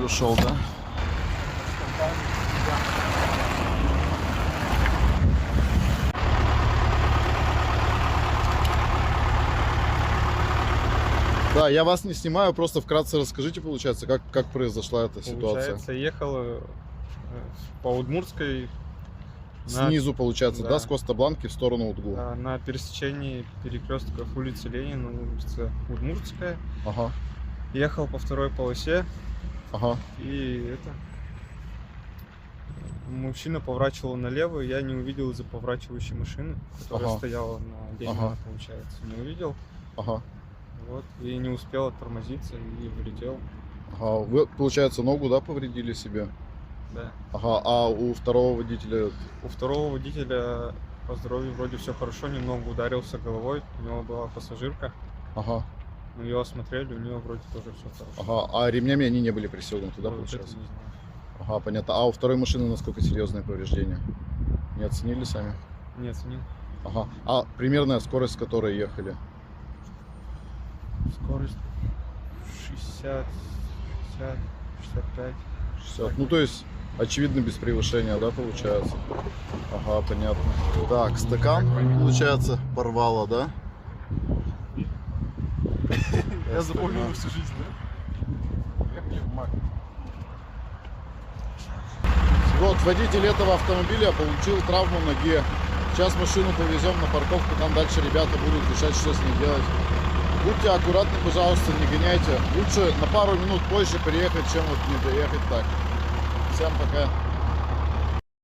ушел, да? Да, я вас не снимаю, просто вкратце расскажите, получается, как произошла эта ситуация. Получается, ехал по Удмуртской. Снизу, получается, да, Да. с Коста-Бланки в сторону Удгу. На пересечении перекрестков улицы Ленина, улица Удмуртская. Ага, Ехал по второй полосе, ага, и мужчина поворачивал налево, и я не увидел из-за поворачивающей машины, которая Ага. стояла на Ленина, Ага. получается. Не увидел, ага. вот, и не успел оттормозиться, и влетел. Ага, вы, получается, ногу, да, повредили себе? Да. Ага, а у второго водителя... У второго водителя по здоровью вроде все хорошо, немного ударился головой, у него была пассажирка. Ага, Мы ее осмотрели, у нее вроде тоже все хорошо. ага, а ремнями они не были пристегнуты, да, Вот это получается? не знаю. Ага, понятно. А у второй машины насколько серьезные повреждения? Не оценили сами? Не оценил. Ага, а примерная скорость, с которой ехали? Скорость 60, 60, 65. 60. Ну, то есть, очевидно, без превышения, да, получается? Ага, понятно. Так, стакан, получается, порвало, да? Я запомнил всю жизнь, да? Вот, водитель этого автомобиля получил травму в ноге. Сейчас машину повезем на парковку, там дальше ребята будут решать, что с ней делать. Будьте аккуратны, пожалуйста, не гоняйте. Лучше на пару минут позже приехать, чем вот не доехать так. Всем пока.